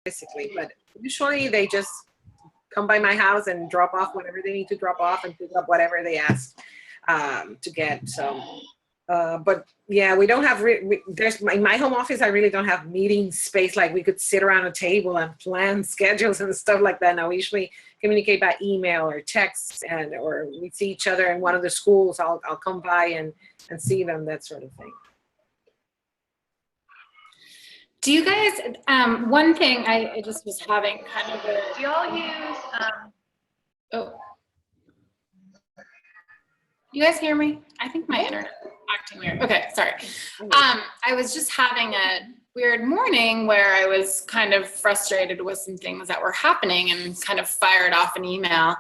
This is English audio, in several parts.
physically, but usually they just come by my house and drop off whatever they need to drop off and pick up whatever they ask to get. So, but yeah, we don't have, there's in my home office, I really don't have meeting space. Like we could sit around a table and plan schedules and stuff like that. Now we usually communicate by email or text, or we see each other in one of the schools. I'll come by and see them, that sort of thing. Do you guys, one thing I just was having kind of a, do y'all use, oh, you guys hear me? I think my internet is acting weird. Okay, sorry. I was just having a weird morning where I was kind of frustrated with some things that were happening and kind of fired off an email.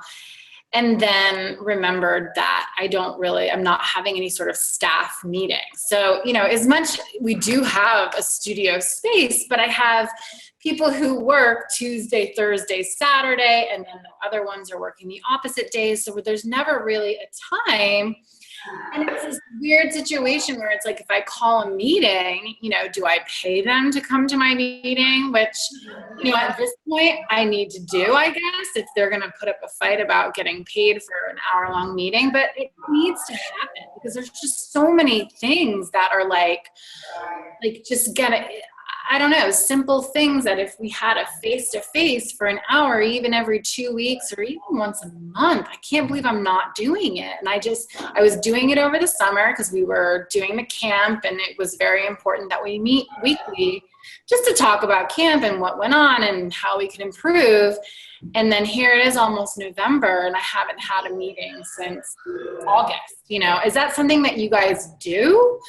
And then remembered that I'm not having any sort of staff meeting. So, you know, as much, we do have a studio space, but I have people who work Tuesday, Thursday, Saturday, and then the other ones are working the opposite days. So there's never really a time. And it's this weird situation where it's like, if I call a meeting, you know, do I pay them to come to my meeting? Which, you know, at this point I need to do, I guess, if they're going to put up a fight about getting paid for an hour-long meeting. But it needs to happen because there's just so many things that are like just I don't know, simple things that if we had a face-to-face for an hour, even every 2 weeks or even once a month, I can't believe I'm not doing it. And I was doing it over the summer because we were doing the camp, and it was very important that we meet weekly just to talk about camp and what went on and how we could improve. And then here it is almost November and I haven't had a meeting since August. You know, is that something that you guys do?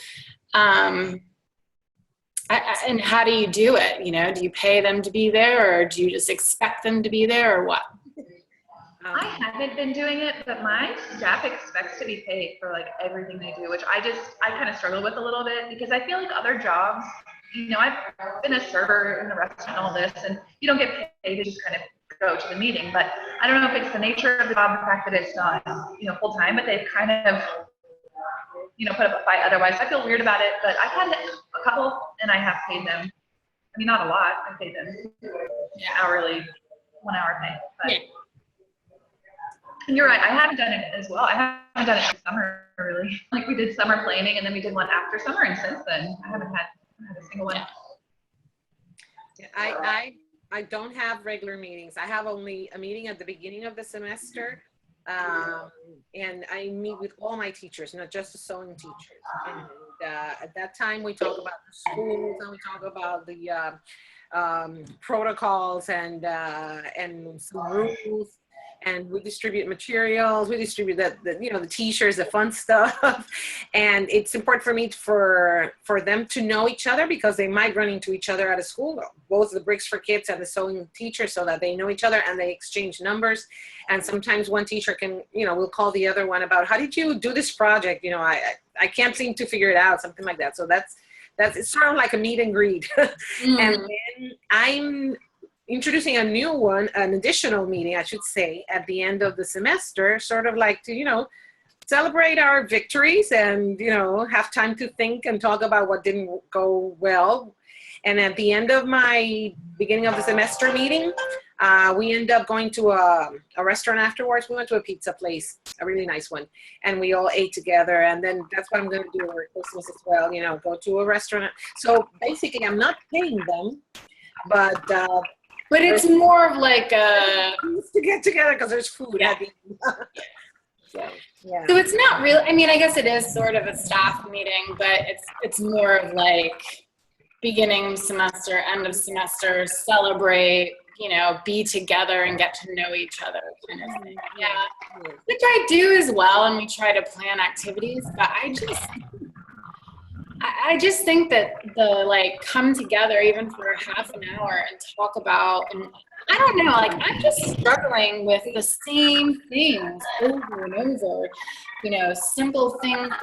And how do you do it? You know, do you pay them to be there, or do you just expect them to be there, or what? I haven't been doing it, but my staff expects to be paid for like everything they do, which I kind of struggle with a little bit because I feel like other jobs, you know, I've been a server in the restaurant and all this, and you don't get paid to just kind of go to the meeting. But I don't know if it's the nature of the job, the fact that it's not, you know, full time, but they've kind of, you know, put up a fight otherwise. I feel weird about it, but I've had a couple and I have paid them. I mean, not a lot. I paid them hourly, 1 hour pay. But, and you're right, I haven't done it as well. I haven't done it this summer, really. Like we did summer planning and then we did one after summer, and since then I haven't had a single one. Yeah, I don't have regular meetings. I have only a meeting at the beginning of the semester. And I meet with all my teachers, not just the sewing teachers. And at that time, we talk about the schools and we talk about the protocols and some rules. And we distribute materials. We distribute the t-shirts, the fun stuff. And it's important for me for them to know each other because they might run into each other at a school, both the Bricks for Kids and the sewing teacher, so that they know each other and they exchange numbers. And sometimes one teacher can, will call the other one about, how did you do this project? I can't seem to figure it out, something like that. So it's sort of like a meet and greet. Mm-hmm. And then I'm introducing an additional meeting, I should say, at the end of the semester, sort of like to, celebrate our victories and, have time to think and talk about what didn't go well. And at the end of my beginning of the semester meeting, we end up going to a restaurant afterwards. We went to a pizza place, a really nice one, and we all ate together. And then that's what I'm going to do over Christmas as well, go to a restaurant. So basically, I'm not paying them, but it's more of like a to get together because there's food. Yeah. At the end. Yeah. So it's not really. I mean, I guess it is sort of a staff meeting, but it's more of like beginning semester, end of semester, celebrate. Be together and get to know each other, kind of thing. Yeah, which I do as well, and we try to plan activities. But I just think that the come together even for half an hour and talk about, and I don't know, I'm just struggling with the same things over and over, simple things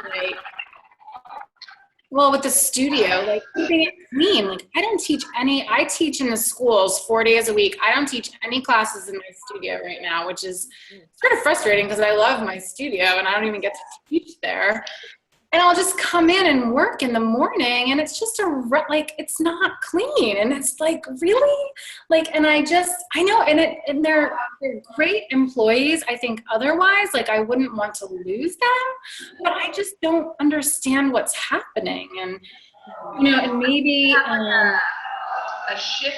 with the studio, keeping it clean. I teach in the schools 4 days a week. I don't teach any classes in my studio right now, which is sort of frustrating because I love my studio and I don't even get to teach there. and I'll just come in and work in the morning, and it's just like, it's not clean. And it's like, really? Like, and I know, and they're great employees. I think otherwise, like, I wouldn't want to lose them, but I just don't understand what's happening. And, and maybe, a shift,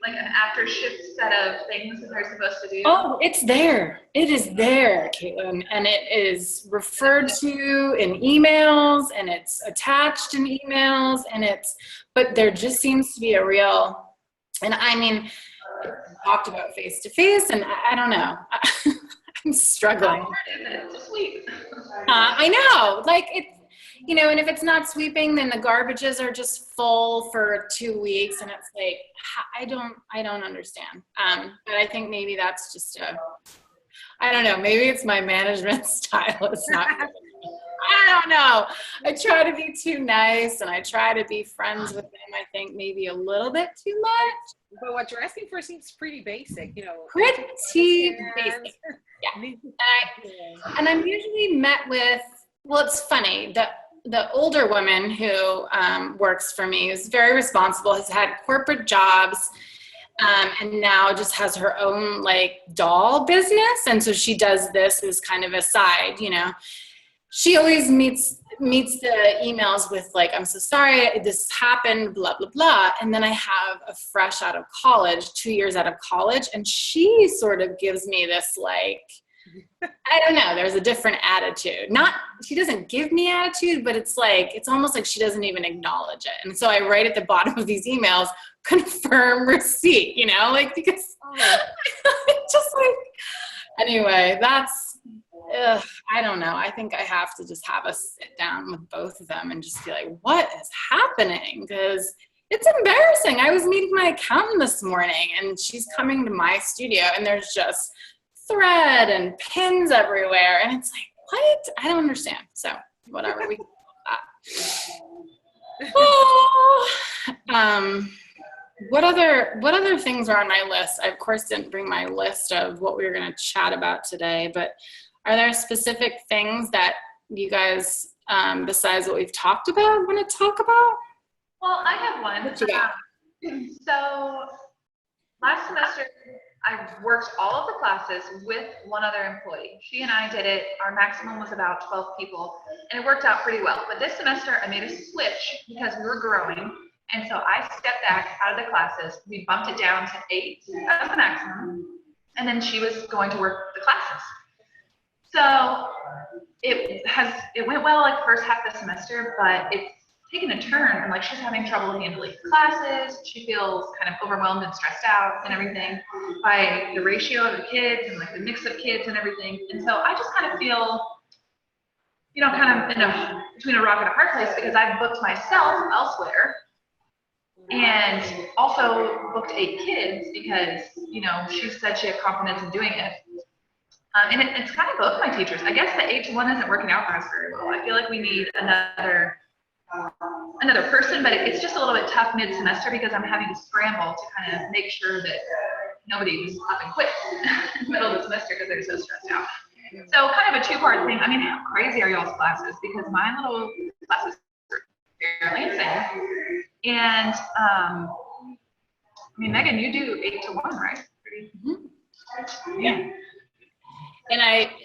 like an after shift set of things that they're supposed to do? Oh, it's there. It is there, Caitlin. And it is referred to in emails, and it's attached in emails, but there just seems to be a real, and I mean, talked about face to face, and I don't know. I'm struggling. It's sweet. I know, like it's, and if it's not sweeping, then the garbages are just full for 2 weeks, and it's like, I don't understand. But I think maybe that's just I don't know, maybe it's my management style. It's not, I don't know. I try to be too nice, and I try to be friends with them, I think maybe a little bit too much. But what you're asking for seems pretty basic, Pretty basic. Yeah. And I'm usually met with, well, it's funny, the older woman who works for me is very responsible, has had corporate jobs, and now just has her own like doll business. And so she does this as kind of a side, She always meets the emails with like, I'm so sorry, this happened, blah, blah, blah. And then I have a fresh out of college, 2 years out of college, and she sort of gives me this like, I don't know, there's a different attitude. She doesn't give me attitude, but it's like, it's almost like she doesn't even acknowledge it. And so I write at the bottom of these emails, confirm receipt, because just like, anyway, that's, I don't know. I think I have to just have a sit down with both of them and just be like, what is happening? Because it's embarrassing. I was meeting my accountant this morning, and she's coming to my studio, and there's just thread and pins everywhere, and it's like, what? I don't understand. So whatever, we can what other things are on my list? I of course didn't bring my list of what we were going to chat about today, but are there specific things that you guys, besides what we've talked about, want to talk about? Well, I have one. What you got? So last semester, I worked all of the classes with one other employee. She and I did it. Our maximum was about 12 people, and it worked out pretty well. But this semester, I made a switch because we were growing, and so I stepped back out of the classes. We bumped it down to 8 as the maximum, and then she was going to work the classes. So it went well like the first half of the semester, but it's taken a turn, and like she's having trouble handling classes. She feels kind of overwhelmed and stressed out and everything by the ratio of the kids and like the mix of kids and everything. And so I just kind of feel, kind of between a rock and a hard place, because I've booked myself elsewhere and also booked 8 kids because, she said she had confidence in doing it. And it's kind of both my teachers. I guess the 8 to 1 isn't working out for us very well. I feel like we need another person, but it's just a little bit tough mid-semester because I'm having to scramble to kind of make sure that nobody's up and quit in the middle of the semester because they're so stressed out. So kind of a two-part thing. I mean, how crazy are y'all's classes? Because my little classes are fairly insane. And Megan, you do 8 to 1, right? Mm-hmm. Yeah. And I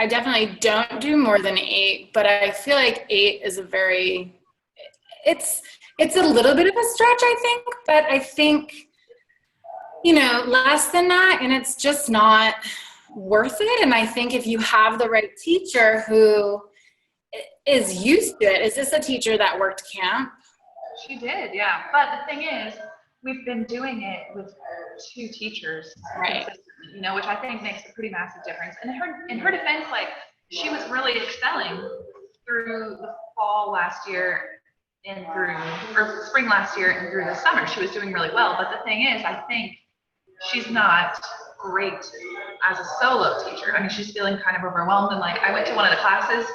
definitely don't do more than 8, but I feel like 8 is it's a little bit of a stretch, I think, but I think, less than that, and it's just not worth it. And I think if you have the right teacher who is used to it, is this a teacher that worked camp? She did, yeah. But the thing is, we've been doing it with 2 teachers, right? Which I think makes a pretty massive difference. And in her defense, like she was really excelling through the fall last year and or spring last year and through the summer. She was doing really well. But the thing is, I think she's not great as a solo teacher. I mean, she's feeling kind of overwhelmed. And like, I went to one of the classes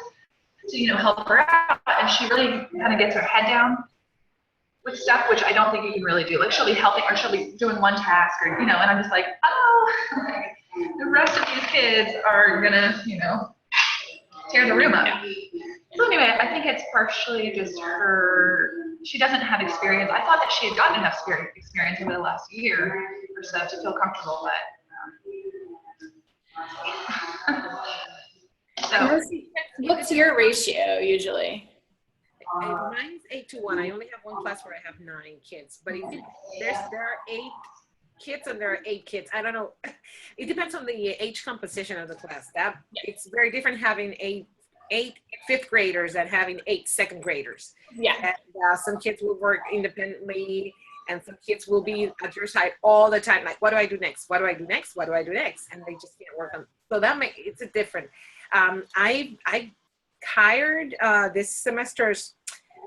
to, help her out, and she really kind of gets her head down with stuff, which I don't think you can really do. Like she'll be helping, or she'll be doing one task, or, and I'm just like, oh, the rest of these kids are gonna, tear the room up. So anyway, I think it's partially just she doesn't have experience. I thought that she had gotten enough experience over the last year or so to feel comfortable, but so. What's your ratio usually? Mine's 8 to 1. I only have one class where I have 9 kids, but there are 8 kids and there are 8 kids. I don't know. It depends on the age composition of the class. It's very different having eight fifth graders and having 8 second graders. Yeah. And some kids will work independently, and some kids will be at your side all the time. Like, what do I do next? What do I do next? What do I do next? And they just can't work on. So it's a different. I hired this semester's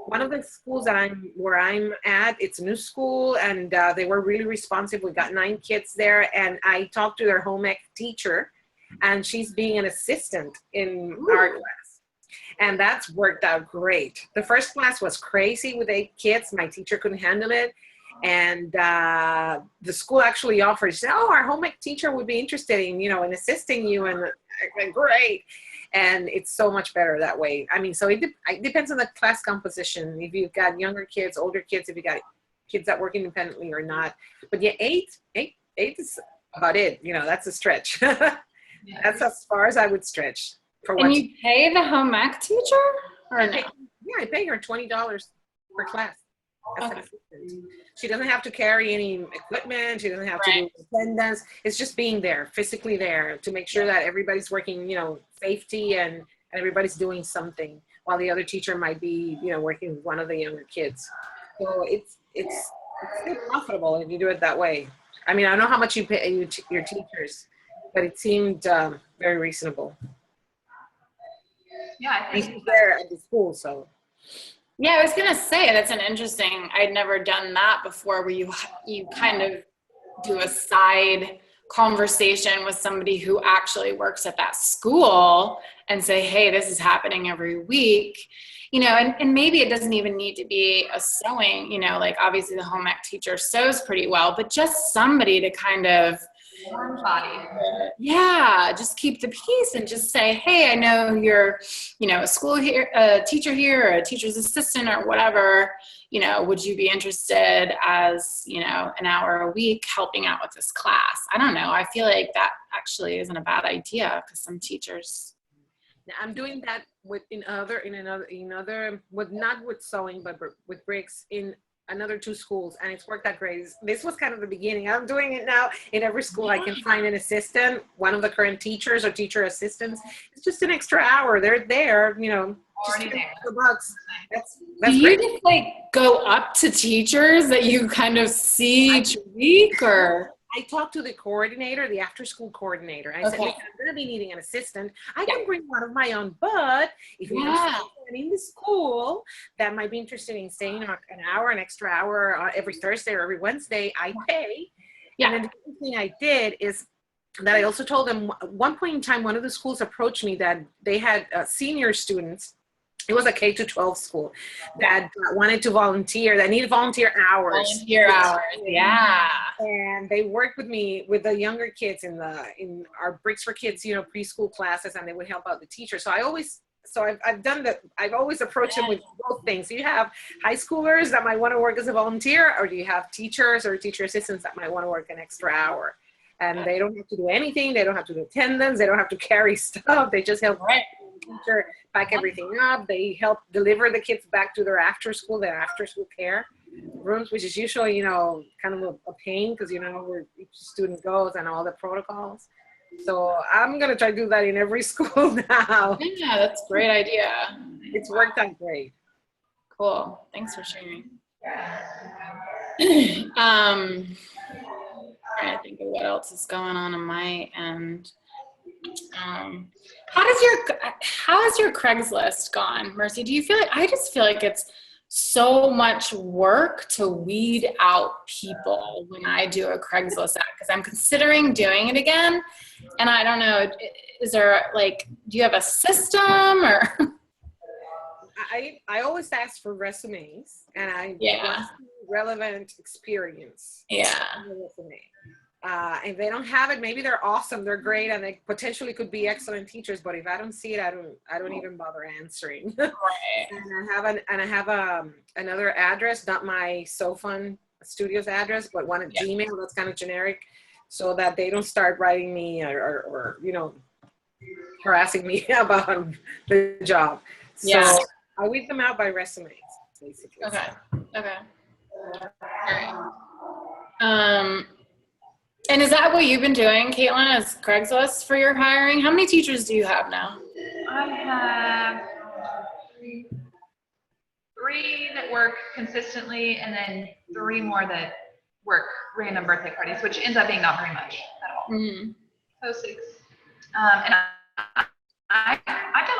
one of the schools where I'm at. It's a new school, and they were really responsive. We got 9 kids there, and I talked to their home ec teacher, and she's being an assistant in our class. And that's worked out great. The first class was crazy with 8 kids. My teacher couldn't handle it. And the school actually offered, she said, oh, our home ec teacher would be interested in, in assisting you. And I went, great. And it's so much better that way. I mean, so it depends on the class composition. If you've got younger kids, older kids, if you got kids that work independently or not. But yeah, 8 is about it. That's a stretch. That's as far as I would stretch. And you pay the home ec teacher or no? I pay her $20 per class. Okay. She doesn't have to carry any equipment. She doesn't have to do attendance. It's just being there, physically there, to make sure that everybody's working, safety and everybody's doing something, while the other teacher might be, working with one of the younger kids. So it's still profitable if you do it that way. I mean, I don't know how much you pay your teachers, but it seemed very reasonable. Yeah, I think he's there at the school, so. Yeah, I was gonna say that's an interesting. I'd never done that before, where you kind of do a side conversation with somebody who actually works at that school and say, hey, this is happening every week, and maybe it doesn't even need to be a sewing, like obviously the home ec teacher sews pretty well, but just somebody to kind of warm body. Yeah, just keep the peace and just say, hey, I know you're, a school here, a teacher here, or a teacher's assistant or whatever, would you be interested as, an hour a week helping out with this class? I don't know. I feel like that actually isn't a bad idea because some teachers. Now, I'm doing that not with sewing, but with bricks in another 2 schools, and it's worked out great. This was kind of the beginning. I'm doing it now in every school. I can find an assistant, one of the current teachers or teacher assistants. It's just an extra hour. They're there, just $2. That's Do you great. just go up to teachers that you kind of see each week, or? I talked to the coordinator, the after-school coordinator. I said, "Look, I'm going to be needing an assistant. I can bring one of my own, but if you have someone in the school that might be interested in staying an extra hour every Thursday or every Wednesday, I pay." Yeah. And then the thing I did is that I also told them at one point in time, one of the schools approached me that they had senior students. It was a K-12 school that wanted to volunteer, that needed volunteer hours. Yeah. And they worked with me with the younger kids in our Bricks for Kids, preschool classes, and they would help out the teachers. So I've done that. I've always approached them with both things. So you have high schoolers that might want to work as a volunteer, or do you have teachers or teacher assistants that might want to work an extra hour? And they don't have to do anything. They don't have to do attendance. They don't have to carry stuff. They just help the teacher pack everything up. They help deliver the kids back to their after school care rooms, which is usually, kind of a pain because, where each student goes and all the protocols. So I'm going to try to do that in every school now. Yeah, that's a great idea. It's worked out great. Cool. Thanks for sharing. Trying to think of what else is going on my end. How has your Craigslist gone, Mercy? Do you feel like, I just feel like it's so much work to weed out people when I do a Craigslist ad, because I'm considering doing it again. And I don't know, is there do you have a system or? I always ask for resumes, and I want relevant experience. Yeah. On the resume. If they don't have it, maybe they're awesome, they're great, and they potentially could be excellent teachers. But if I don't see it, I don't even bother answering. Right. And I have another address, not my SoFun Studios address, but one at Gmail that's kind of generic, so that they don't start writing me or harassing me about the job. So Yeah. I weed them out by resumes, basically. Okay. Okay. All right. And is that what you've been doing, Caitlin, as Craigslist for your hiring? How many teachers do you have now? I have 3 that work consistently, and then 3 more that work random birthday parties, which ends up being not very much at all. Mm-hmm. So 6. And I've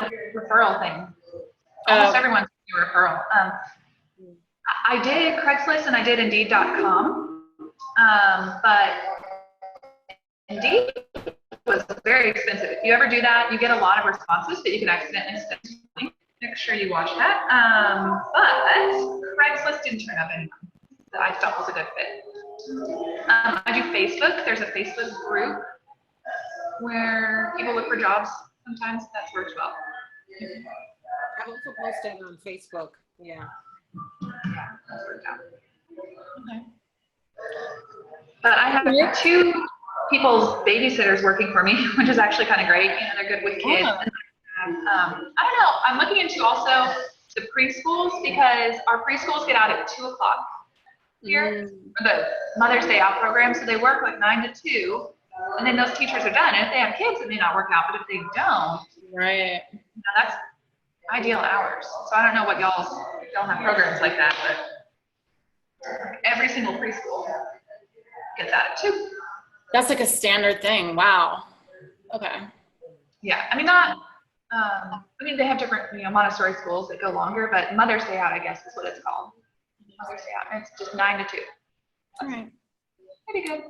done a referral thing. Almost everyone's doing a referral. I did Craigslist and I did Indeed.com, but Indeed was very expensive. If you ever do that, you get a lot of responses that you can accidentally send. Make sure you watch that. But Craigslist didn't turn up anyone that I felt was a good fit. I do Facebook. There's a Facebook group where people look for jobs. Sometimes that's worked well. I've also posted on Facebook. Yeah. Yeah, that's worked out. Okay. But I have 2 people's babysitters working for me, which is actually kind of great. You know, they're good with kids. Oh. And, I don't know. I'm looking into also the preschools, because our preschools get out at 2 o'clock here for the Mother's Day out program. So they work like 9 to 2, and then those teachers are done. And if they have kids, it may not work out. But if they don't, Right. that's ideal hours. So I don't know what y'all have programs like that, but every single preschool gets out at 2. That's like a standard thing. Wow. Okay. Yeah, I mean, they have different, Montessori schools that go longer, but Mother's Day out, I guess, is what it's called. Mother's Day out, and it's just 9 to 2. All right. Pretty good.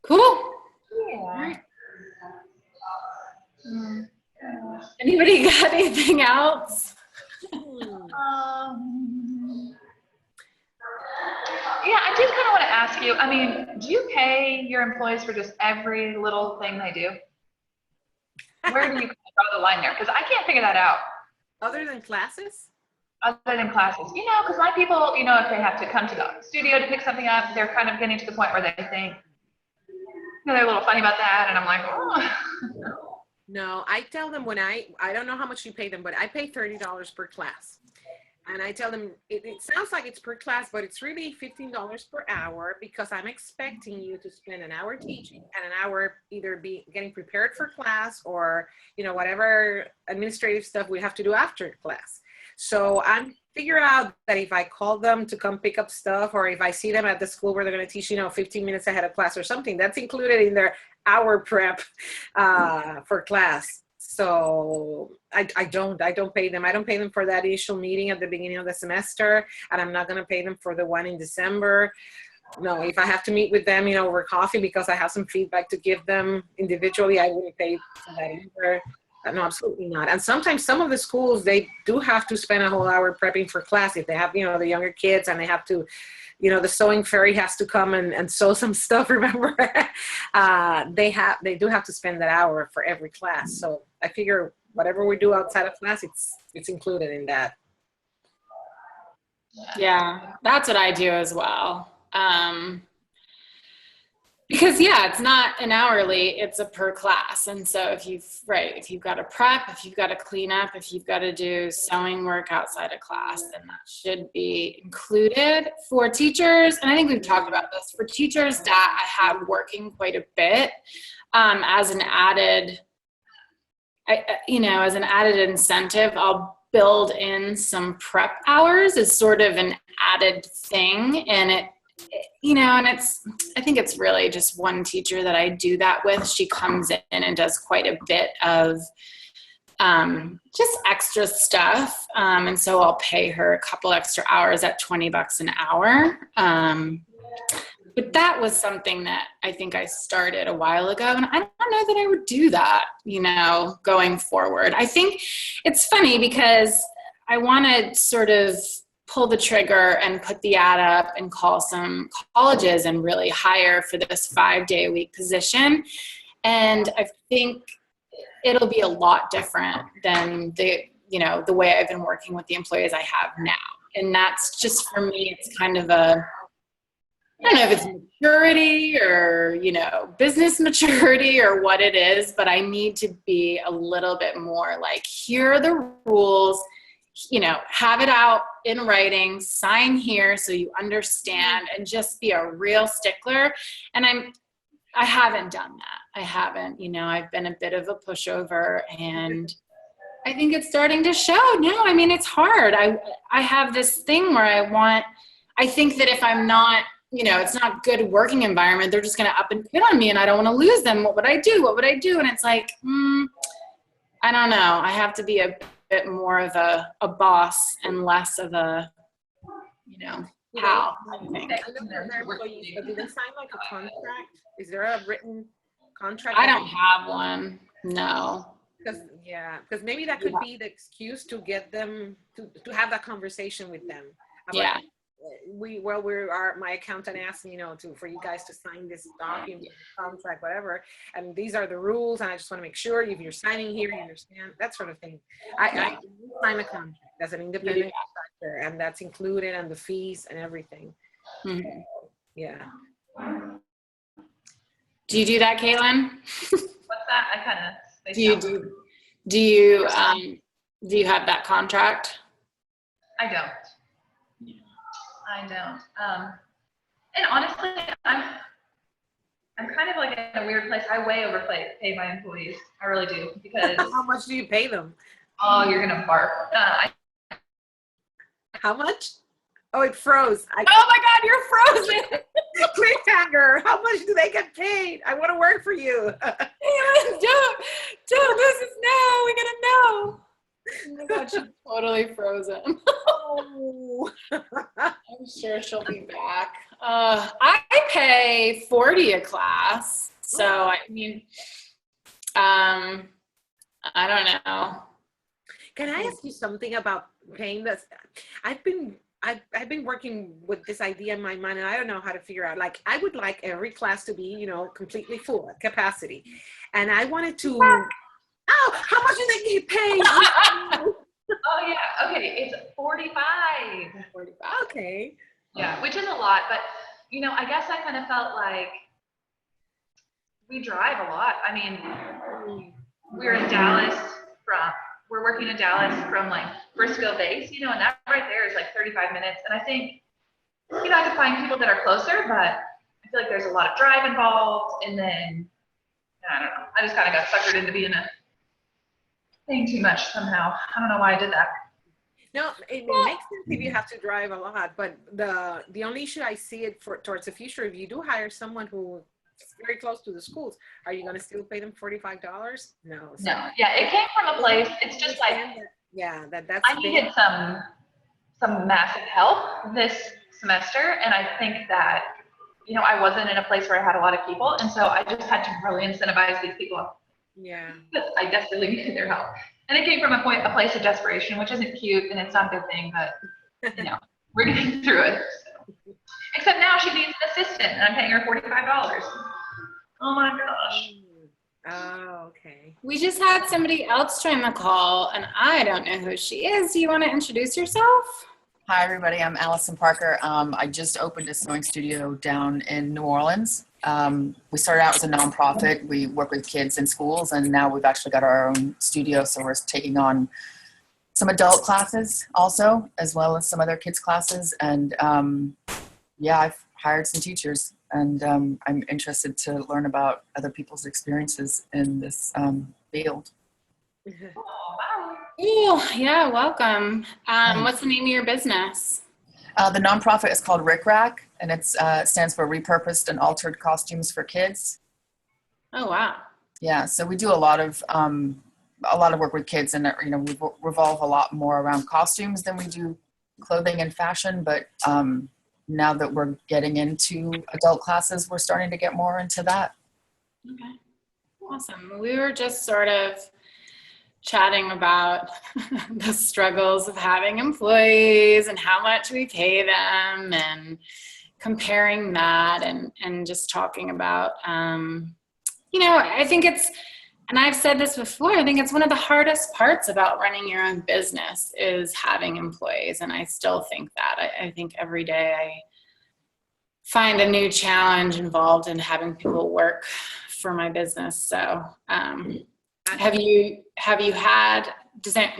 Cool. Yeah. All right. Anybody got anything else? Yeah, I did kind of want to ask you, I mean, do you pay your employees for just every little thing they do? Where do you draw the line there? Because I can't figure that out. Other than classes? Other than classes. Because my people, if they have to come to the studio to pick something up, they're kind of getting to the point where they think, they're a little funny about that. And I'm like, oh. No, I tell them when I don't know how much you pay them, but I pay $30 per class. And I tell them, it sounds like it's per class, but it's really $15 per hour, because I'm expecting you to spend an hour teaching and an hour either getting prepared for class or, whatever administrative stuff we have to do after class. So I'm figure out that if I call them to come pick up stuff, or if I see them at the school where they're going to teach, 15 minutes ahead of class or something, that's included in their hour prep for class. So I don't pay them. I don't pay them for that initial meeting at the beginning of the semester, and I'm not going to pay them for the one in December. No, if I have to meet with them, over coffee because I have some feedback to give them individually, I wouldn't pay for that either. No, absolutely not. And sometimes some of the schools, they do have to spend a whole hour prepping for class. If they have, the younger kids, and they have to, the sewing fairy has to come and sew some stuff, remember? They do have to spend that hour for every class. So I figure whatever we do outside of class, it's included in that. Yeah, that's what I do as well. Because it's not an hourly, it's a per class. And so if you've got to prep, if you've got to clean up, if you've got to do sewing work outside of class, then that should be included. For teachers, and I think we've talked about this, for teachers that I have working quite a bit, as an added, as an added incentive, I'll build in some prep hours as sort of an added thing. And I think it's really just one teacher that I do that with. She comes in and does quite a bit of just extra stuff. And so I'll pay her a couple extra hours at $20 an hour. But that was something that I think I started a while ago, and I don't know that I would do that, going forward. I think it's funny because I want to sort of pull the trigger and put the ad up and call some colleges and really hire for this 5-day-a-week position. And I think it'll be a lot different than the way I've been working with the employees I have now. And that's just, for me, it's kind of I don't know if it's maturity or, business maturity or what it is, but I need to be a little bit more like, here are the rules, have it out in writing, sign here so you understand, and just be a real stickler. And I haven't done that. I haven't, I've been a bit of a pushover, and I think it's starting to show now. I mean, it's hard. I have this thing where I think that if I'm not, it's not good working environment, they're just going to up and quit on me, and I don't want to lose them. What would I do? What would I do? And it's like, I don't know. I have to be a bit more of a boss and less of a, pal, I think. Do they sign like a contract? Is there a written contract? I don't have one. No. Because maybe that could be the excuse to get them to have that conversation with them. Yeah. My accountant asked me, for you guys to sign this document, contract, whatever, and these are the rules, and I just want to make sure if you're signing here, you understand that sort of thing. I sign a contract as an independent contractor, and that's included, and the fees and everything. Mm-hmm. Yeah. Do you do that, Caitlin? What's that? I kind of. Do you have that contract? I don't. And honestly, I'm kind of like in a weird place. I way overpay my employees. I really do, because how much do you pay them? Oh, you're gonna bark. How much? Oh, it froze. Oh my God, you're frozen. Cliffhanger. How much do they get paid? I want to work for you. Don't. This is no. We gotta know. Oh my God, she's totally frozen. Oh. I'm sure she'll be back. I pay $40 a class, so I mean, I don't know. Can I ask you something about paying this? I've been working with this idea in my mind, and I don't know how to figure out. Like, I would like every class to be, completely full at capacity, and I wanted to. Oh, how much do they get paid? Oh yeah, okay, it's 45. 45. Okay. Yeah, which is a lot, but I guess I kind of felt like we drive a lot. I mean, we're working in Dallas from like Briscoe base, and that right there is like 35 minutes. And I think, I could find people that are closer, but I feel like there's a lot of drive involved. And then, I don't know, I just kind of got suckered into paying too much somehow. I don't know why I did that. No, it makes sense if you have to drive a lot, but the only issue I see it towards the future, if you do hire someone who is very close to the schools, are you going to still pay them $45? No. So no. Yeah, it came from a place. It's just like that's. I needed some massive help this semester, and I think that I wasn't in a place where I had a lot of people, and so I just had to really incentivize these people. Yeah. I desperately needed their help. And it came from a place of desperation, which isn't cute and it's not a good thing, but we're getting through it. So. Except now she needs an assistant and I'm paying her $45. Oh my gosh. Oh, okay. We just had somebody else join the call and I don't know who she is. Do you want to introduce yourself? Hi, everybody. I'm Allison Parker. I just opened a sewing studio down in New Orleans. We started out as a nonprofit. We work with kids in schools, and now we've actually got our own studio. So we're taking on some adult classes also, as well as some other kids classes. And I've hired some teachers, and I'm interested to learn about other people's experiences in this field. Oh, yeah, welcome. What's the name of your business? The nonprofit is called Rick Rack, and it stands for Repurposed and Altered Costumes for Kids. Oh, wow. Yeah, so we do a lot of work with kids, and we revolve a lot more around costumes than we do clothing and fashion. But now that we're getting into adult classes, we're starting to get more into that. Okay, awesome. We were just sort of chatting about the struggles of having employees and how much we pay them and comparing that and just talking about, I think it's, and I've said this before, I think it's one of the hardest parts about running your own business is having employees. And I still think that. I think every day I find a new challenge involved in having people work for my business. So have you had,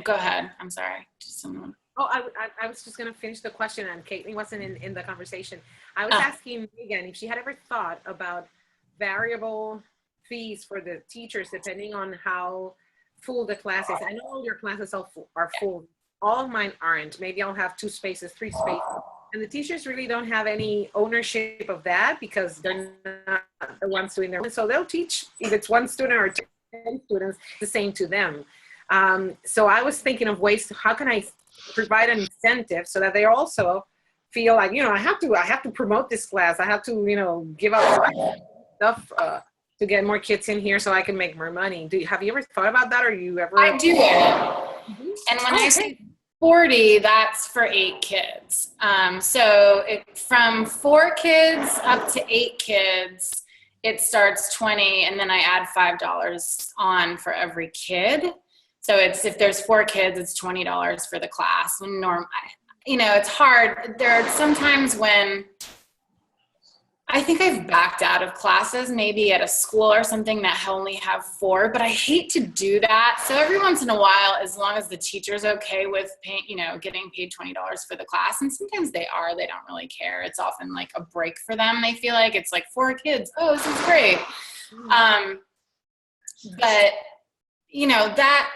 go ahead. I'm sorry. Just someone. Oh, I was just going to finish the question, and Caitlin wasn't in the conversation. I was asking Megan if she had ever thought about variable fees for the teachers depending on how full the class is. I know all your classes are full. All of mine aren't. Maybe I'll have 2 spaces, 3 spaces. And the teachers really don't have any ownership of that because they're not the ones doing their own. So they'll teach, if it's 1 student or 10 students, the same to them. So I was thinking of ways to, how can I provide an incentive so that they also feel like, I have to promote this class. I have to, give out stuff to get more kids in here so I can make more money. Have you ever thought about that, or you ever? I do. And when I say 40, that's for 8 kids. So from 4 kids up to 8 kids, it starts 20, and then I add $5 on for every kid. So if there's 4 kids, it's $20 for the class. It's hard. There are some times when I think I've backed out of classes, maybe at a school or something that only have 4, but I hate to do that. So every once in a while, as long as the teacher's okay with paying, getting paid $20 for the class, and sometimes they don't really care. It's often like a break for them. They feel like it's like 4 kids. Oh, this is great. But that,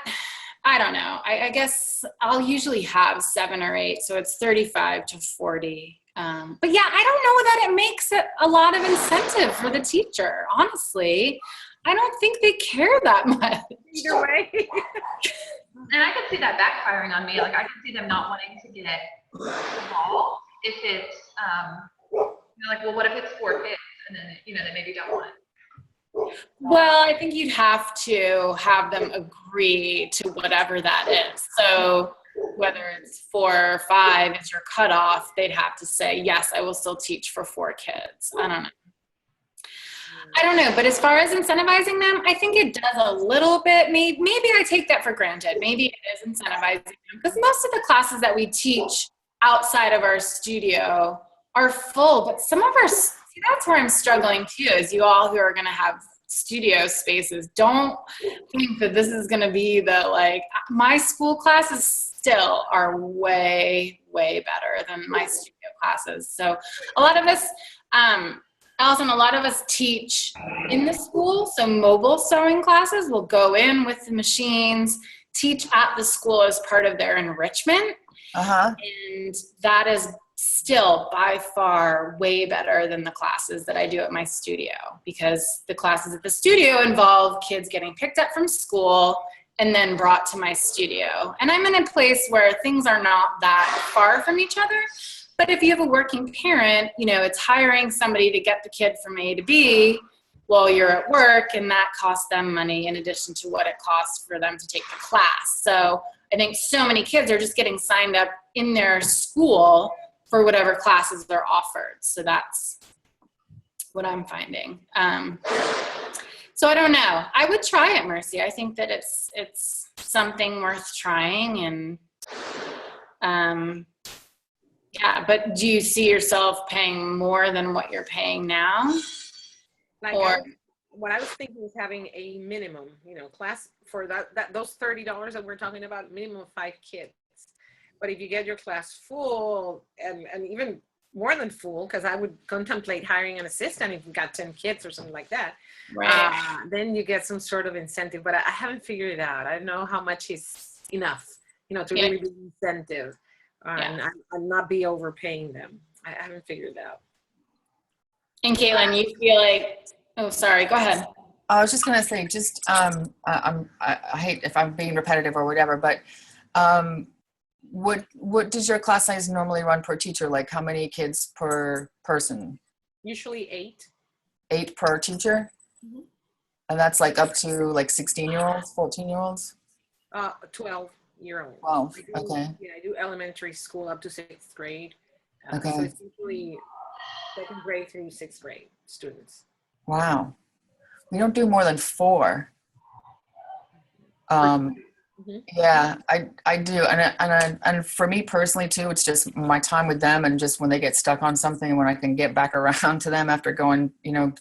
I don't know. I guess I'll usually have 7 or 8. So it's 35 to 40. But yeah, I don't know that it makes it a lot of incentive for the teacher. Honestly, I don't think they care that much. Either way. And I can see that backfiring on me. Like I can see them not wanting to get involved if it's, well, what if it's 4 kids and then, they maybe don't want it. Well, I think you'd have to have them agree to whatever that is. So whether it's 4 or 5 is your cutoff, they'd have to say, yes, I will still teach for 4 kids. I don't know. But as far as incentivizing them, I think it does a little bit. Maybe I take that for granted. Maybe it is incentivizing them because most of the classes that we teach outside of our studio are full, but some of our, that's where I'm struggling too, is you all who are going to have studio spaces, don't think that this is going to be my school classes still are way, way better than my studio classes. So a lot of us, Allison, a lot of us teach in the school. So mobile sewing classes will go in with the machines, teach at the school as part of their enrichment. And that is still by far way better than the classes that I do at my studio, because the classes at the studio involve kids getting picked up from school and then brought to my studio. And I'm in a place where things are not that far from each other. But if you have a working parent, it's hiring somebody to get the kid from A to B while you're at work, and that costs them money in addition to what it costs for them to take the class. So I think so many kids are just getting signed up in their school for whatever classes they're offered. So that's what I'm finding. So I don't know. I would try it, Mercy. I think that it's something worth trying. And yeah, but do you see yourself paying more than what you're paying now? What I was thinking was having a minimum, class for those $30 that we're talking about, minimum of 5 kids. But if you get your class full and even more than full, because I would contemplate hiring an assistant if you got 10 kids or something like that, right. Then you get some sort of incentive. But I haven't figured it out. I don't know how much is enough, to really be incentive and not be overpaying them. I haven't figured it out. And Caitlin, you feel like, oh, sorry, go ahead. I was just going to say, I hate if I'm being repetitive or whatever, but what does your class size normally run per teacher? Like how many kids per person? Usually 8. 8 per teacher? Mm-hmm. And that's like up to like 16-year-olds, 14-year-olds? 12-year-old. 12, okay. Yeah, I do elementary school up to 6th grade. So Okay. it's usually 2nd grade through 6th grade students. Wow. We don't do more than 4. Mhm. Yeah, I do, and for me personally too, it's just my time with them, and just when they get stuck on something, when I can get back around to them after going,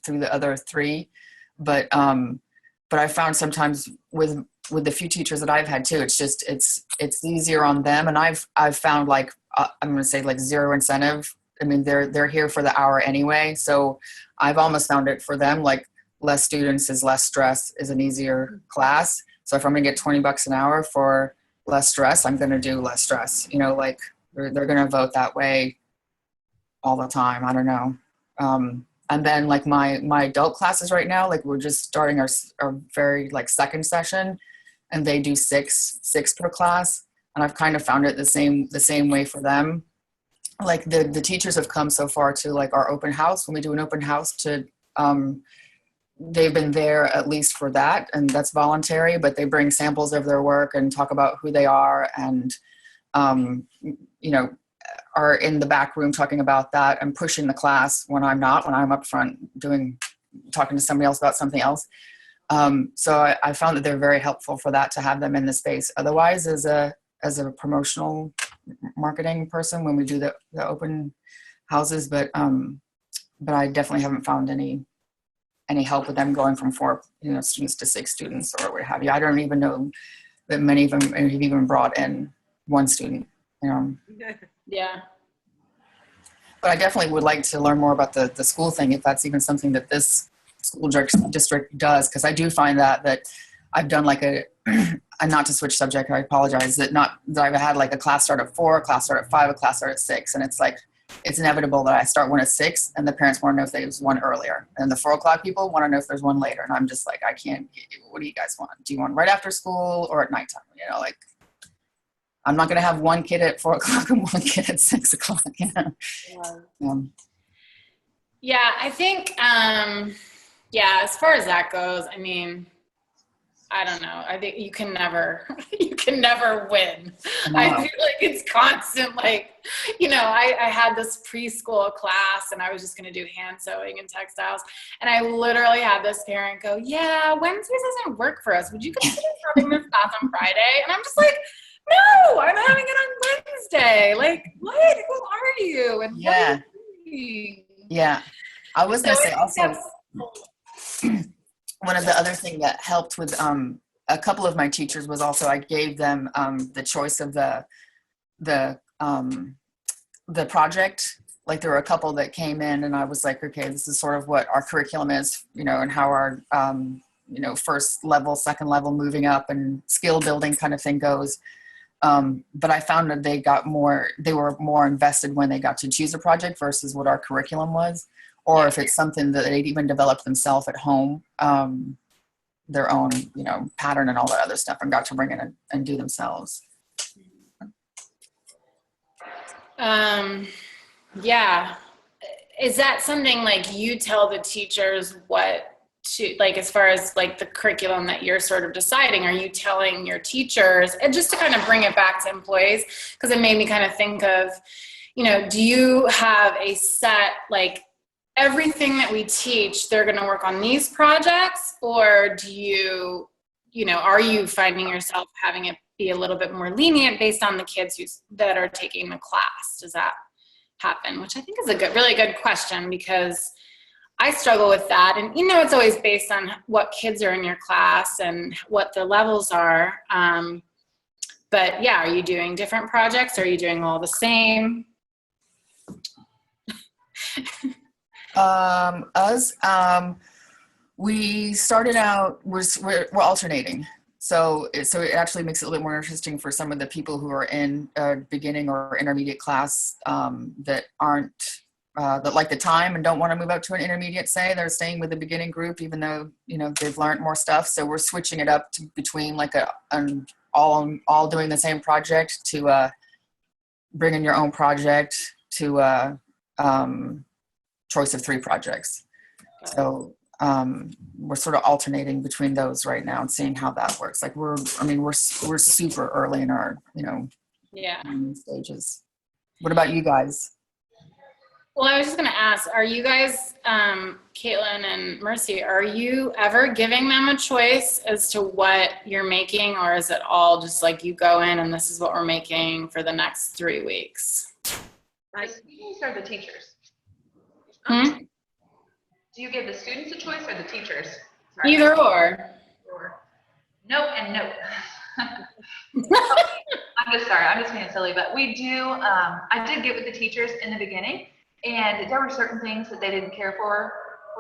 through the other 3. But I found sometimes with the few teachers that I've had too, it's easier on them, and I've found like I'm going to say like 0 incentive. I mean, they're here for the hour anyway, so I've almost found it for them like less students is less stress, is an easier class. So if I'm going to get $20 an hour for less stress, I'm going to do less stress. Like they're going to vote that way all the time. I don't know. And then like my adult classes right now, like we're just starting our very like 2nd session, and they do six per class. And I've kind of found it the same way for them. Like the teachers have come so far to like our open house. When we do an open house they've been there at least for that, and that's voluntary, but they bring samples of their work and talk about who they are, and are in the back room talking about that and pushing the class when I'm up front talking to somebody else about something else. So I found that they're very helpful for that, to have them in the space. Otherwise, as a promotional marketing person, when we do the open houses, but I definitely haven't found any help with them going from 4 students to 6 students or what have you. I don't even know that many of them have even brought in 1 student. Yeah. But I definitely would like to learn more about the school thing, if that's even something that this school district does, because I do find that I've done like and not to switch subject, I apologize, that I've had like a class start at 4, a class start at 5, a class start at 6, and it's like it's inevitable that I start one at 6, and the parents want to know if there's one earlier, and the 4 o'clock people want to know if there's one later, and I'm just like, I can't. What do you guys want? Do you want right after school or at nighttime? Like I'm not going to have one kid at 4 o'clock and one kid at 6 o'clock. Yeah, I think, as far as that goes, I mean, I don't know. I think you can never win. No. I feel like it's constant, like, I had this preschool class and I was just going to do hand sewing and textiles. And I literally had this parent go, yeah, Wednesdays doesn't work for us. Would you consider having this class on Friday? And I'm just like, no, I'm having it on Wednesday. Like, what? Who are you? And Yeah. what are you doing? Yeah. I was going to say also, that's- one of the other thing that helped with a couple of my teachers was also I gave them the choice of the project. Like there were a couple that came in and I was like, okay, this is sort of what our curriculum is, and how our first level, second level, moving up and skill building kind of thing goes. But I found that they were more invested when they got to choose a project versus what our curriculum was, or if it's something that they'd even developed themselves at home, their own, pattern and all that other stuff, and got to bring it in and do themselves. Yeah. Is that something like you tell the teachers what to, like, as far as like the curriculum that you're sort of deciding, are you telling your teachers, and just to kind of bring it back to employees, because it made me kind of think of, do you have a set, like everything that we teach, they're going to work on these projects, or do you, are you finding yourself having it be a little bit more lenient based on the kids that are taking the class? Does that happen? Which I think is a really good question, because I struggle with that. And, it's always based on what kids are in your class and what the levels are. But yeah, are you doing different projects? Are you doing all the same? We started out, we're alternating. So it actually makes it a little bit more interesting for some of the people who are in a beginning or intermediate class that aren't, that like the time and don't want to move up to an intermediate, say. They're staying with the beginning group, even though, they've learned more stuff. So we're switching it up to between like an all doing the same project to bringing your own project to choice of 3 projects. So we're sort of alternating between those right now and seeing how that works. Like we're super early in our, Yeah. stages. What about you guys? Well, I was just going to ask, are you guys, Caitlin and Mercy, are you ever giving them a choice as to what you're making, or is it all just like you go in and this is what we're making for the next 3 weeks? The students or the teachers? Hmm? Do you give the students a choice or the teachers? Sorry. Either or. No and no. I'm just being silly, but we do, I did get with the teachers in the beginning, and there were certain things that they didn't care for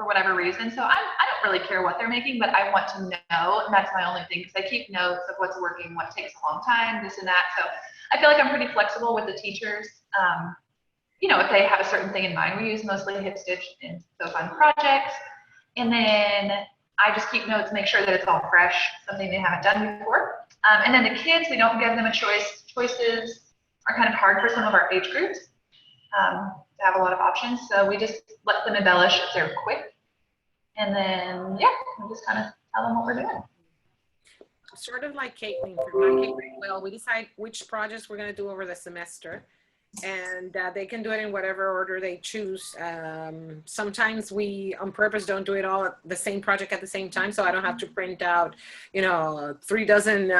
whatever reason. So I don't really care what they're making, but I want to know, and that's my only thing, because I keep notes of what's working, what takes a long time, this and that. So I feel like I'm pretty flexible with the teachers. If they have a certain thing in mind, we use mostly Hipstitch and so-fun projects. And then I just keep notes, make sure that it's all fresh, something they haven't done before. And then the kids, we don't give them a choice. Choices are kind of hard for some of our age groups to have a lot of options. So we just let them embellish if they're quick. And then, we just kind of tell them what we're doing. Sort of like Caitlin, for my K-grade, well, we decide which projects we're going to do over the semester. And they can do it in whatever order they choose. Sometimes we on purpose don't do it all at the same project at the same time, so I don't have to print out 3 dozen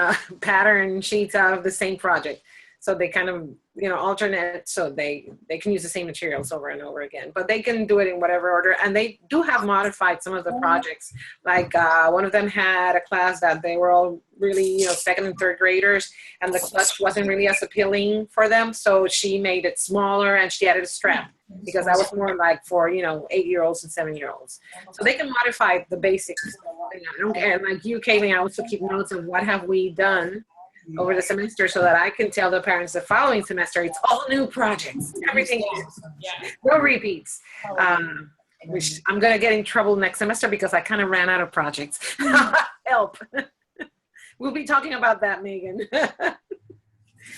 pattern sheets out of the same project. So they kind of alternate, so they can use the same materials over and over again, but they can do it in whatever order. And they do have modified some of the projects. Like one of them had a class that they were all really second and third graders, and the clutch wasn't really as appealing for them, so she made it smaller and she added a strap, because that was more like for 8-year-olds and 7-year-olds. So they can modify the basics. I don't care. Like you, Kaylee, I also keep notes of what have we done over the semester, so that I can tell the parents the following semester it's all new projects, everything new, no repeats. Which I'm gonna get in trouble next semester because I kind of ran out of projects. Help. We'll be talking about that, Megan.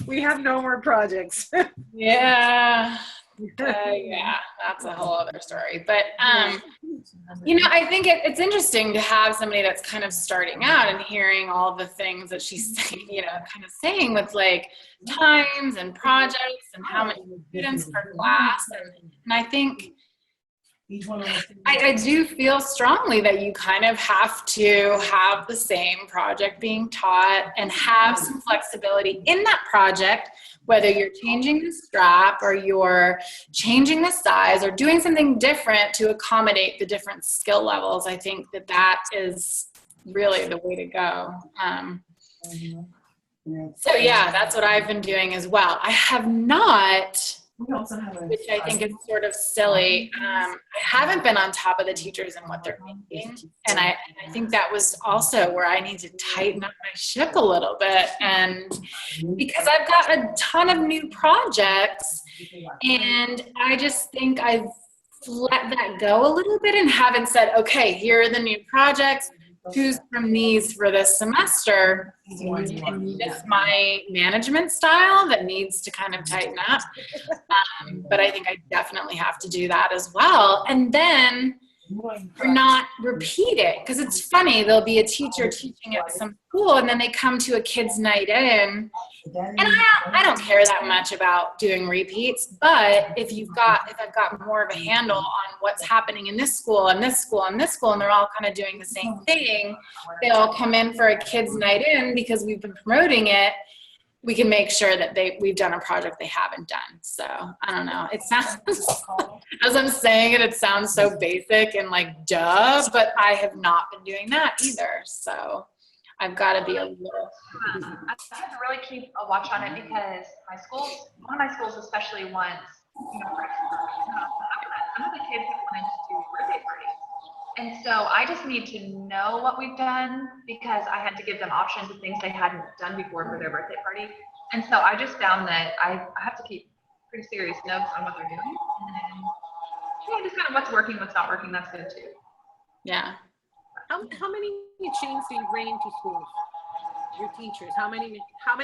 We have no more projects. Yeah. That's a whole other story. But, I think it's interesting to have somebody that's kind of starting out and hearing all the things that she's saying, kind of saying with like times and projects and how many students per class. And I think I do feel strongly that you kind of have to have the same project being taught and have some flexibility in that project, whether you're changing the strap or you're changing the size or doing something different to accommodate the different skill levels. I think that is really the way to go. So that's what I've been doing as well. I have not, which I think is sort of silly. I haven't been on top of the teachers and what they're making. And I think that was also where I need to tighten up my ship a little bit. And because I've got a ton of new projects, and I just think I've let that go a little bit and haven't said, okay, here are the new projects. Choose from these for this semester. And it's my management style that needs to kind of tighten up. But I think I definitely have to do that as well. And then not repeat it. Because it's funny, there'll be a teacher teaching at some school and then they come to a kids' night in. And I don't care that much about doing repeats, but if I've got more of a handle on what's happening in this school and this school and this school, and they're all kind of doing the same thing, they all come in for a kids' night in because we've been promoting it. We can make sure that we've done a project they haven't done. So I don't know. It sounds, as I'm saying it sounds so basic and like duh, but I have not been doing that either. So I've got to be a little. I have to really keep a watch on it because one of my schools especially wants, some of the kids have wanted to do birthday parties. And so I just need to know what we've done because I had to give them options of things they hadn't done before for their birthday party. And so I just found that I have to keep pretty serious notes on what they're doing. And then, just kind of what's working, what's not working, that's good too. Yeah. How many machines do you bring into schools? Your teachers, how many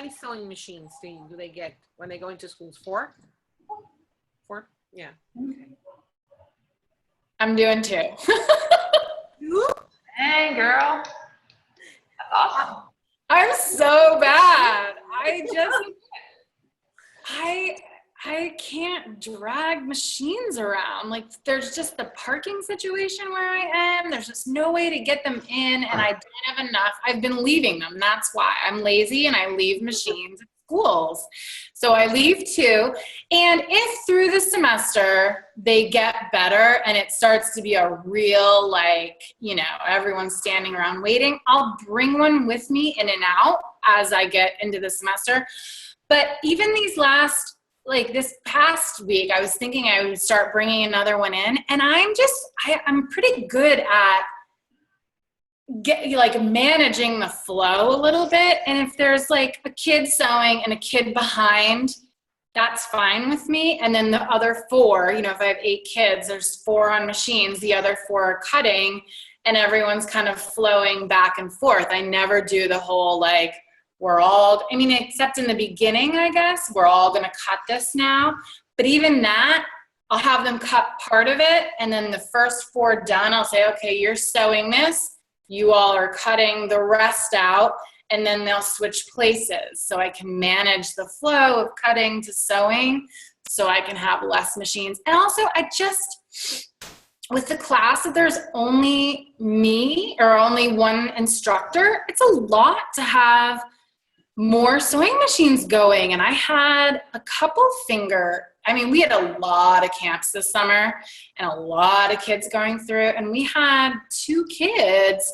sewing machines do they get when they go into schools? 4? Yeah. Okay. I'm doing 2. 2? Dang, girl. That's awesome. I'm so bad. I can't drag machines around. Like there's just the parking situation where I am. There's just no way to get them in, and I don't have enough. I've been leaving them. That's why I'm lazy and I leave machines at schools. So I leave too. And if through the semester they get better and it starts to be a real, like, everyone's standing around waiting, I'll bring one with me in and out as I get into the semester. But even this past week, I was thinking I would start bringing another one in, and I'm pretty good at managing the flow a little bit. And if there's like a kid sewing and a kid behind, that's fine with me. And then the other 4, if I have 8 kids, there's 4 on machines, the other 4 are cutting, and everyone's kind of flowing back and forth. I never do the whole except in the beginning, I guess, we're all going to cut this now. But even that, I'll have them cut part of it. And then the first 4 done, I'll say, okay, you're sewing this. You all are cutting the rest out. And then they'll switch places. So I can manage the flow of cutting to sewing so I can have less machines. And also, with the class, if there's only me or only one instructor, it's a lot to have more sewing machines going. And I had a couple we had a lot of camps this summer and a lot of kids going through, and we had 2 kids,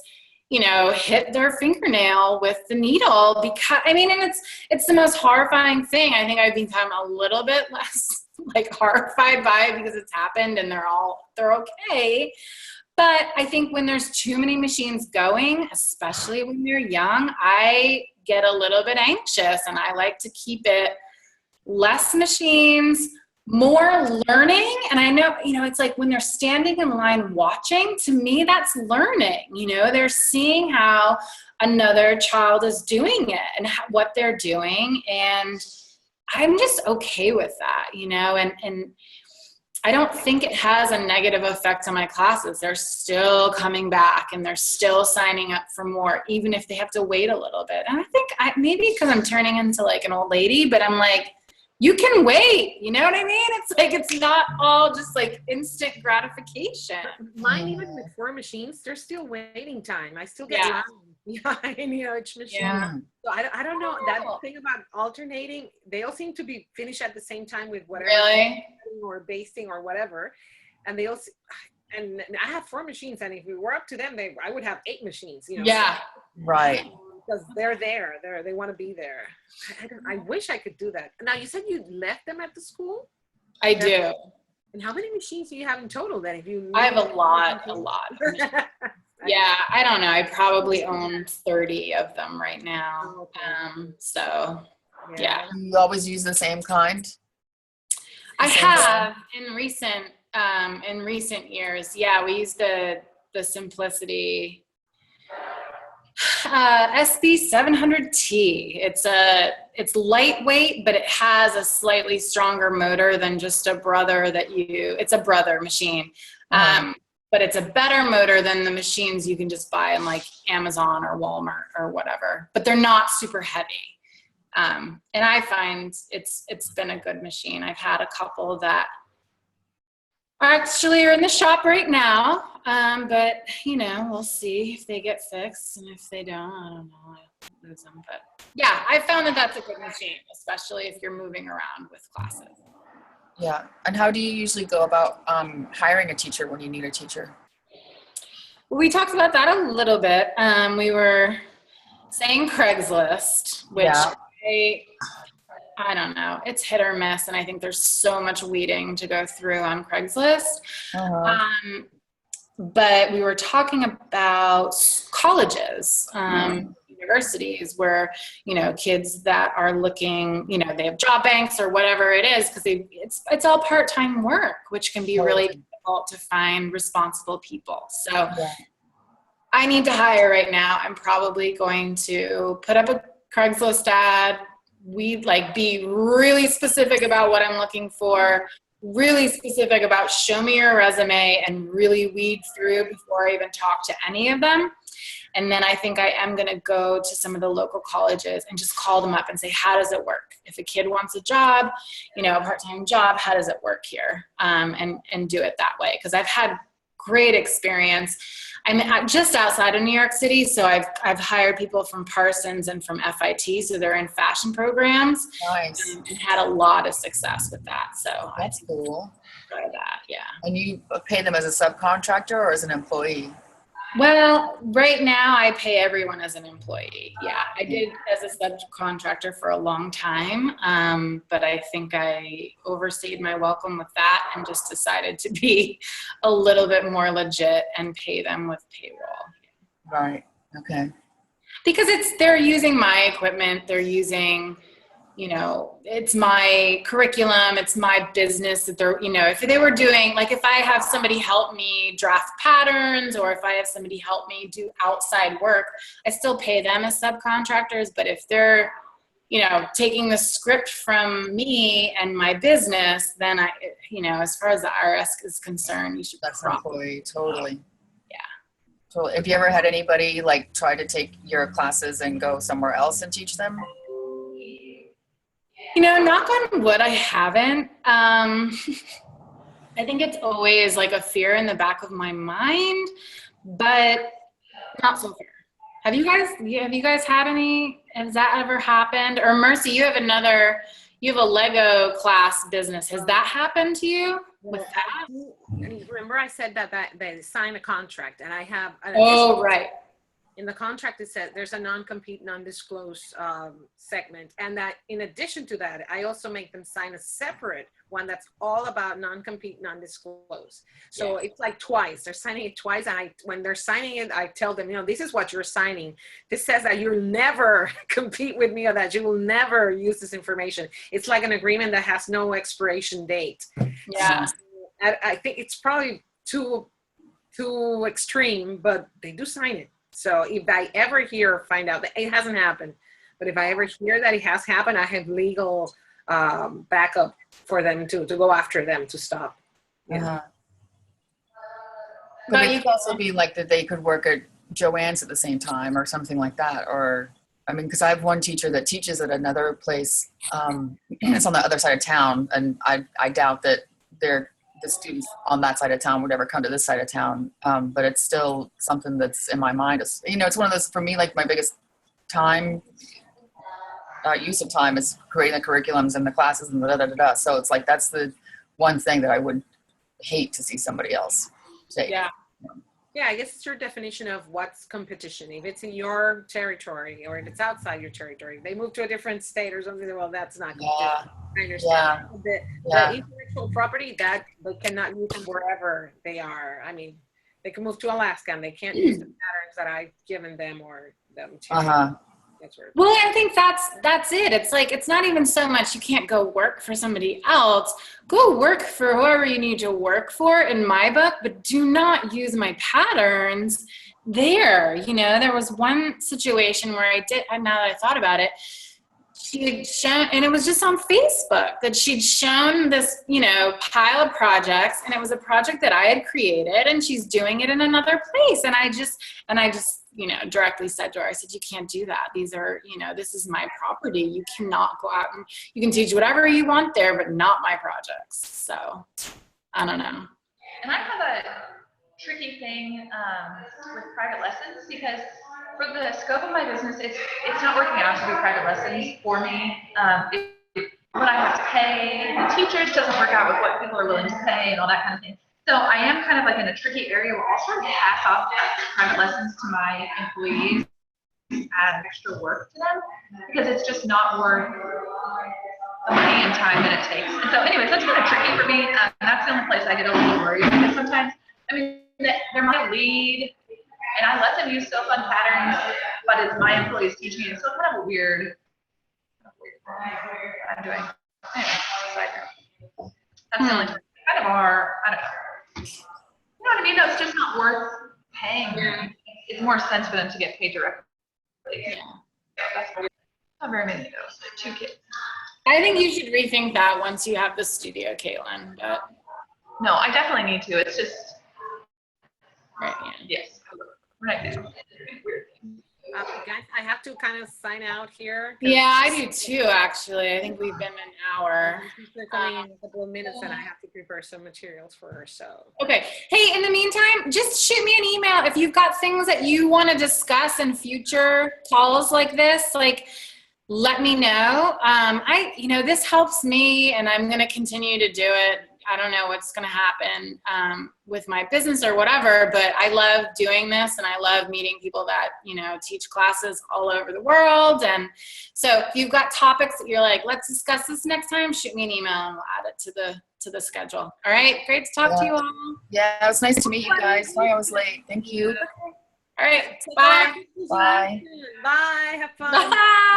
hit their fingernail with the needle because, and it's the most horrifying thing. I think I've become a little bit less horrified by it because it's happened and they're okay. But I think when there's too many machines going, especially when you're young, I get a little bit anxious, and I like to keep it less machines, more learning. And I know, it's like when they're standing in line watching, to me, that's learning. They're seeing how another child is doing it and what they're doing. And I'm just okay with that, and I don't think it has a negative effect on my classes. They're still coming back and they're still signing up for more, even if they have to wait a little bit. And I think maybe because I'm turning into an old lady, but I'm like, you can wait, you know what I mean? It's not all just instant gratification. Mine, even with 4 machines, there's still waiting time. I still get lines behind, each machine. Yeah. So I don't know, that thing about alternating, they all seem to be finished at the same time with whatever. Really? Or basting or whatever. And and I have 4 machines, and if we were up to them, I would have 8 machines, Yeah. Right. Because they're there. They want to be there. I wish I could do that. Now, you said you left them at the school? I do. And how many machines do you have in total then? I have a lot. Yeah, I don't know. I probably own 30 of them right now. Okay. So, yeah. You always use the same kind? I have in recent years. Yeah, we use the Simplicity SB 700T. It's lightweight, but it has a slightly stronger motor than just it's a Brother machine. But it's a better motor than the machines you can just buy in Amazon or Walmart or whatever, but they're not super heavy. And I find it's been a good machine. I've had a couple that actually are in the shop right now. But we'll see if they get fixed, and if they don't, I don't know, I'll lose them. But yeah, I found that that's a good machine, especially if you're moving around with classes. Yeah. And how do you usually go about hiring a teacher when you need a teacher? We talked about that a little bit. We were saying Craigslist, which I don't know. It's hit or miss, and I think there's so much weeding to go through on Craigslist. But we were talking about colleges, universities, where kids that are looking, they have job banks or whatever it is, because it's all part-time work, which can be really difficult to find responsible people. So I need to hire right now. I'm probably going to put up a Craigslist ad. We'd be really specific about what I'm looking for, really specific about show me your resume, and really weed through before I even talk to any of them. And then I think I am going to go to some of the local colleges and just call them up and say, how does it work? If a kid wants a job, you know, a part-time job, how does it work here? And do it that way. Because I've had great experience. I'm just outside of New York City, so I've hired people from Parsons and from FIT, so they're in fashion programs. Nice. And had a lot of success with that. So That's cool. Try that, yeah. And you pay them as a subcontractor or as an employee? Well, right now I pay everyone as an employee. Yeah, I did as a subcontractor for a long time, but I think I overstayed my welcome with that and just decided to be a little bit more legit and pay them with payroll. Right. Okay. Because they're using my equipment, they're using, you know, it's my curriculum, it's my business that they're, you know, if they were doing, like if I have somebody help me draft patterns or if I have somebody help me do outside work, I still pay them as subcontractors. But if they're, you know, taking the script from me and my business, then I, you know, as far as the IRS is concerned, you should. That's an employee, totally. Yeah. Totally. Have you ever had anybody like try to take your classes and go somewhere else and teach them? You know, knock on wood, I haven't. I think it's always like a fear in the back of my mind, but not so fair. Have you guys had any, has that ever happened? Or Mercy, you have a Lego class business. Has that happened to you with that? Remember I said that they sign a contract and I have an Oh, right. in the contract, it says there's a non-compete, non-disclose segment. And that in addition to that, I also make them sign a separate one that's all about non-compete, non-disclose. So it's like twice. They're signing it twice. And when they're signing it, I tell them, you know, this is what you're signing. This says that you'll never compete with me or that you will never use this information. It's like an agreement that has no expiration date. Yeah. So I think it's probably too extreme, but they do sign it. So if I ever find out that it hasn't happened, but if I ever hear that it has happened, I have legal backup for them to go after them to stop. Uh-huh. But it could also be like that they could work at Joann's at the same time or something like that. Or, I mean, because I have one teacher that teaches at another place. It's on the other side of town. And I doubt that the students on that side of town would ever come to this side of town. But it's still something that's in my mind. It's, you know, it's one of those, for me, like my biggest use of time is creating the curriculums and the classes and da-da-da-da. So it's like, that's the one thing that I would hate to see somebody else take. Yeah. Yeah, I guess it's your definition of what's competition. If it's in your territory or if it's outside your territory, if they move to a different state or something, well, that's not competition. I understand. The intellectual property, that they cannot use them wherever they are. I mean, they can move to Alaska and they can't use the patterns that I've given them or them to. Well, I think that's it. It's like, it's not even so much you can't go work for somebody else. Go work for whoever you need to work for in my book, but do not use my patterns there. You know, there was one situation where now that I thought about it, she had shown, and it was just on Facebook, that she'd shown this, you know, pile of projects, and it was a project that I had created, and she's doing it in another place. And I just, you know, directly said to her, I said, you can't do that. These are, you know, this is my property. You cannot go out and you can teach whatever you want there, but not my projects. So I don't know. And I have a tricky thing with private lessons, because for the scope of my business, it's not working out to do private lessons for me. What I have to pay the teachers doesn't work out with what people are willing to pay and all that kind of thing. So I am kind of like in a tricky area where I'll sort of pass off private lessons to my employees, add extra work to them, because it's just not worth the money and time that it takes. And so anyways, that's kind of tricky for me. And that's the only place I get a little worried, because sometimes, I mean, they're my lead, and I let them use So Fun patterns, but it's my employees teaching it. So it's kind of a weird what I'm doing. Anyway, side note. That's the only time. Kind of are, I don't know. You know what I mean? No, it's just not worth paying them. It's more sense for them to get paid directly. Yeah. That's not very many of those. 2 kids. I think you should rethink that once you have the studio, Caitlin. But no, I definitely need to. It's just right, yeah. Yes. Right now. Weird. Guys, I have to kind of sign out here. Yeah, I do too, actually. I think we've been an hour. She's coming in a couple of minutes and I have to prepare some materials for her, so. Okay. Hey, in the meantime, just shoot me an email if you've got things that you want to discuss in future calls like this. Like, let me know. This helps me, and I'm going to continue to do it. I don't know what's going to happen with my business or whatever, but I love doing this, and I love meeting people that, teach classes all over the world. And so if you've got topics that you're like, let's discuss this next time, shoot me an email and we'll add it to the schedule. All right. Great to talk to you all. Yeah, it was nice to meet you guys. Sorry I was late. Thank you. All right. Bye. Bye. Bye. Have fun. Bye.